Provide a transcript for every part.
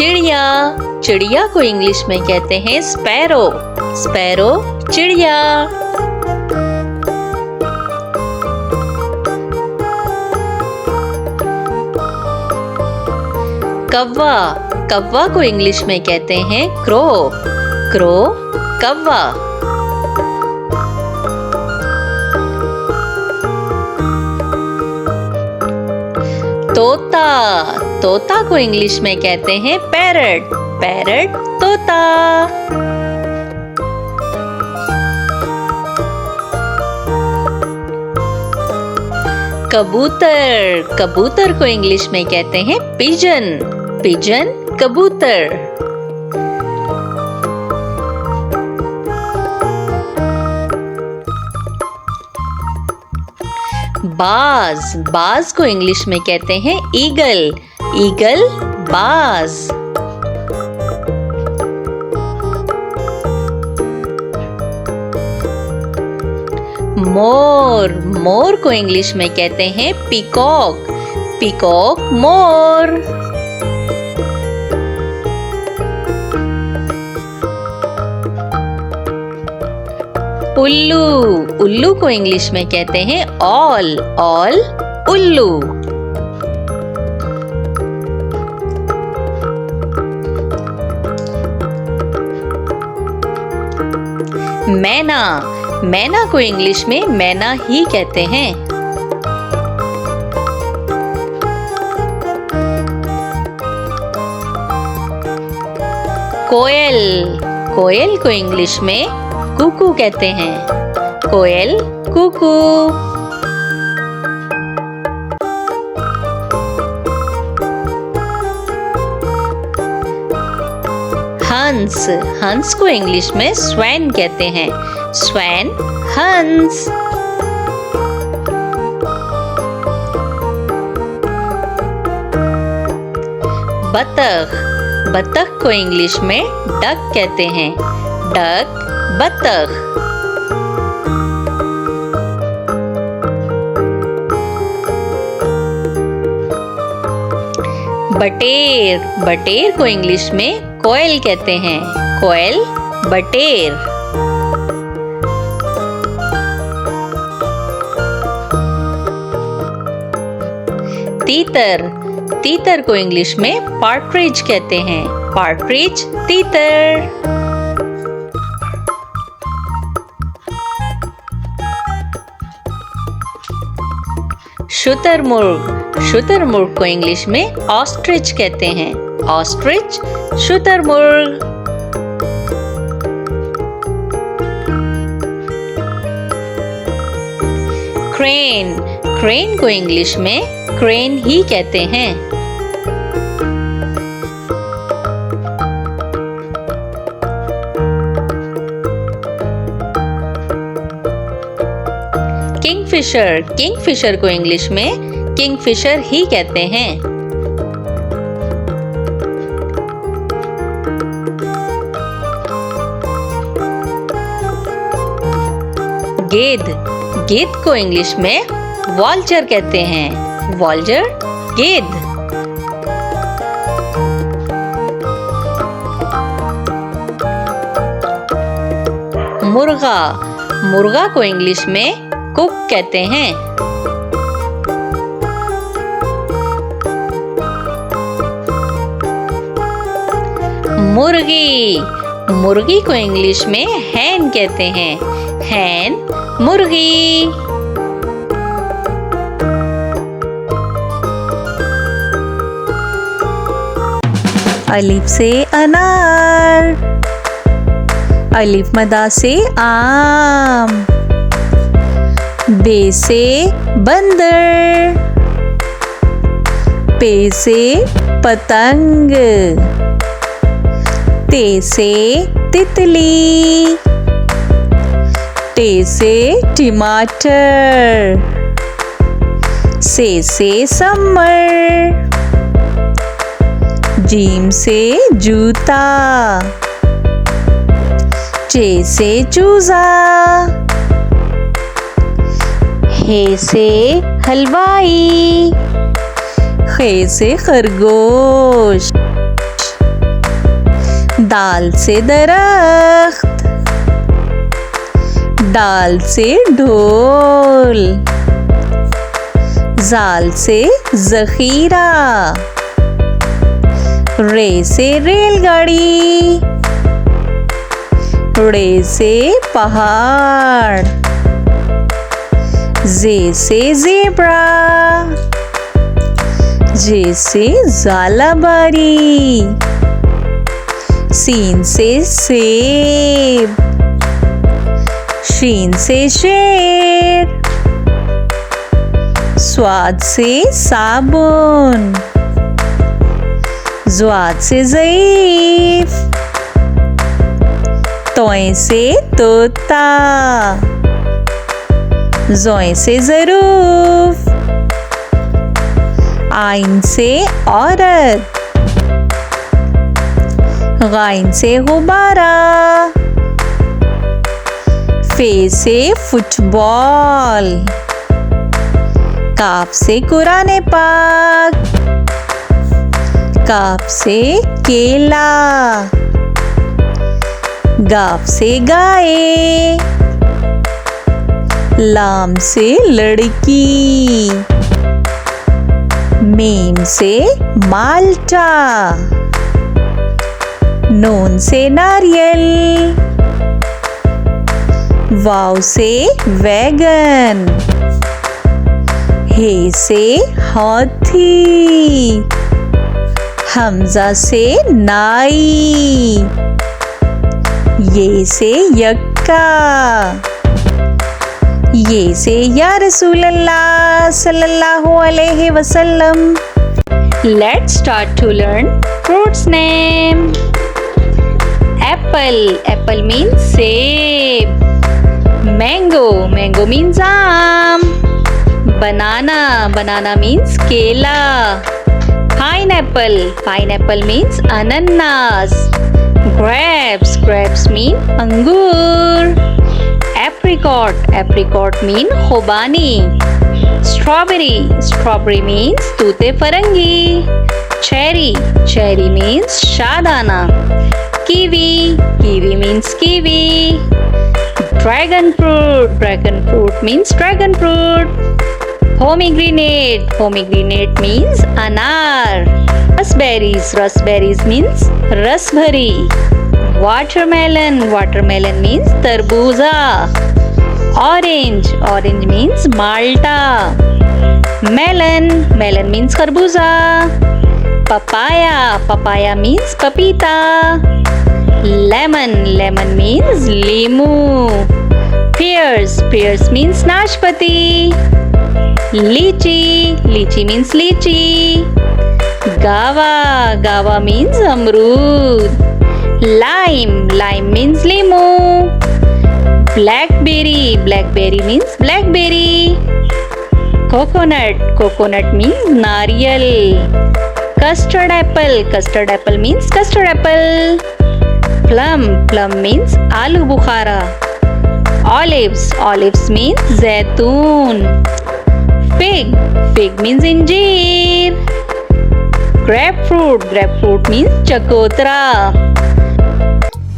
चिड़िया। चिड़िया को इंग्लिश में कहते हैं स्पैरो। स्पैरो चिड़िया। कौवा। कौवा को इंग्लिश में कहते हैं क्रो। क्रो कौवा। तोता। तोता को इंग्लिश में कहते हैं पैरट। पैरट तोता। कबूतर। कबूतर को इंग्लिश में कहते हैं पिजन। पिजन कबूतर। बाज। बाज को इंग्लिश में कहते हैं ईगल। ईगल बाज। मोर। मोर को इंग्लिश में कहते हैं पीकॉक। पीकॉक मोर। उल्लू। उल्लू को इंग्लिश में कहते हैं ऑल। ऑल उल्लू। मैना। मैना को इंग्लिश में मैना ही कहते हैं। कोयल। कोयल को इंग्लिश में कुकू कहते हैं। कोयल कुकू। हंस। हंस को इंग्लिश में स्वैन कहते हैं। स्वैन हंस। बतख। बतख को इंग्लिश में डक कहते हैं। डक बतख। बटेर। बटेर को इंग्लिश में कोयल कहते हैं। कोयल बटेर। तीतर। तीतर को इंग्लिश में पार्ट्रिज कहते हैं। पार्ट्रिज तीतर। शुतुरमुर्ग। शुतुरमुर्ग को इंग्लिश में ऑस्ट्रिच कहते हैं। ऑस्ट्रिच शुतुरमुर्ग। क्रेन। क्रेन को इंग्लिश में क्रेन ही कहते हैं। किंगफिशर। किंगफिशर को इंग्लिश में किंगफिशर ही कहते हैं। गेंद। गेंद को इंग्लिश में वॉल्चर कहते हैं। वॉल्चर गेंद। मुर्गा। मुर्गा को इंग्लिश में कुक कहते हैं। मुर्गी। मुर्गी को इंग्लिश में हैन कहते हैं। हैन मुर्गी। अलिफ से अनार। अलिफ मदा से आम। बे से बंदर। पे से पतंग। ते से तितली। टे से टमाटर। से समर। जीम से जूता। चे से चूजा। हे से हलवाई। खे से खरगोश। दाल से दरख्त, दाल से ढोल, जाल से जखीरा, रे से रेलगाड़ी, रे से पहाड़, जे से ज़ेब्रा, जे से ज़ालाबारी, सीन से सेब, शीन से शेर, स्वाद से साबुन, ज़्वाद से ज़ईफ़, तोय से तोता, ज़ोय से ज़रूफ, आइन से औरत, गाइन से गुब्बारा, फे से फुटबॉल, काफ से कुराने पाक, काफ से केला, गाफ से गाय, लाम से लड़की, मीम से माल्टा, नून से नारियल, वाव से वैगन, हे से हाथी, हमजा से नाई, ये से यक्का, ये से या रसूल अल्लाह सल्लल्लाहु अलैहि वसल्लम। Let's start to learn fruits name. Apple. Apple means सेब. Mango. Mango means आम. Banana. Banana means केला. Pineapple. Pineapple means ananas. Grapes. Grapes mean अंगूर. Apricot. Apricot mean खुबानी. Strawberry. Strawberry means तूते Farangi. Cherry. Cherry means शादाना. Kiwi. Kiwi means kiwi. Dragon fruit. Dragon fruit means dragon fruit. Pomegranate. Pomegranate means अनार. Raspberries. Raspberries means रसभरी. Watermelon. Watermelon means तरबूजा. Orange. Orange means माल्टा. Melon. Melon means खरबूजा. Papaya. Papaya means पपीता. Lemon. Lemon means लीमू. Pears. Pears means नाशपाती. Lychee. Lychee means लीची. Guava. Guava means अमरूद. Lime. Lime means लीमू. Blackberry. Blackberry means blackberry. Coconut. Coconut means नारियल. Custard apple. Custard apple means custard apple. Plum. Plum means आलू बुखारा. Olives. Olives means जैतून. Fig. Fig means इंजीर. Grapefruit. Grapefruit means चकोतरा.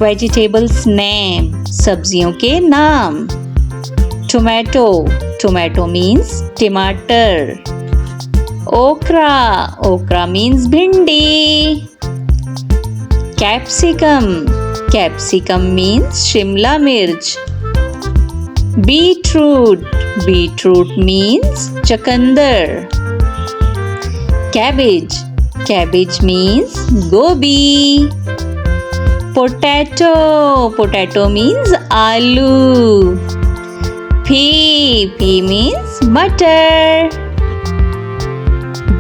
Vegetables name. सब्जियों के नाम. Tomato. Tomato means टमाटर. Okra. Okra means भिंडी. Capsicum. Capsicum means Shimla मिर्च. Beetroot. Beetroot means चकंदर. Cabbage. Cabbage means गोभी. Potato. Potato means आलू. Pea. Pea means मटर.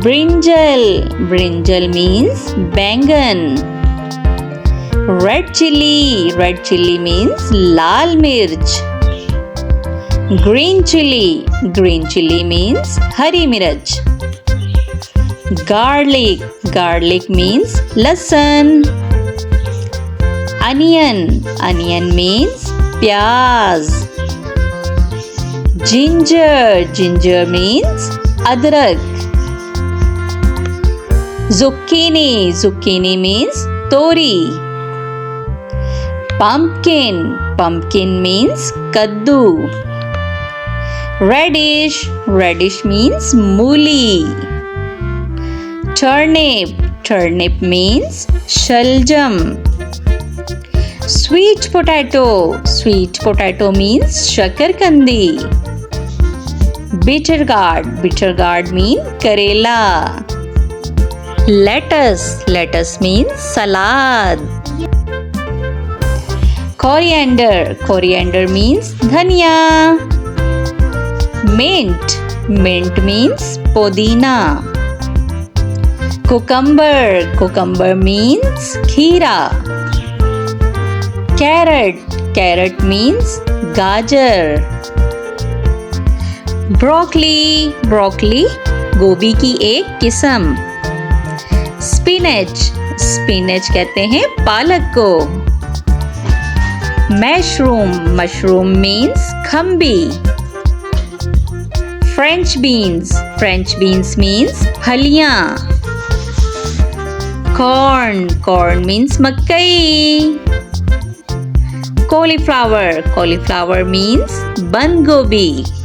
Brinjal. Brinjal means बैंगन. Red chilli. Red chilli means लाल मिर्च. Green chilli. Green chilli means हरी मिर्च. Garlic. Garlic means लहसुन. Onion. Onion means प्याज. Ginger. Ginger means अदरक. Zucchini. Zucchini means तोरी. Pumpkin. Pumpkin means kaddu. Radish. Radish means मूली. Turnip. Turnip means shaljam. Sweet potato. Sweet potato means shakarkandi. Bitter gourd. Bitter gourd means karela. Lettuce. Lettuce means salad. Coriander. Coriander means dhania. Mint. Mint means podina. Cucumber. Cucumber means kheera. Carrot. Carrot means gajar. Broccoli. Broccoli गोभी की एक किस्म. Spinach. Spinach कहते हैं पालक को. Mushroom. Mushroom means खम्बी. French beans. French beans means फलियां. Corn. Corn means मकई. Cauliflower. Cauliflower means बंद गोभी.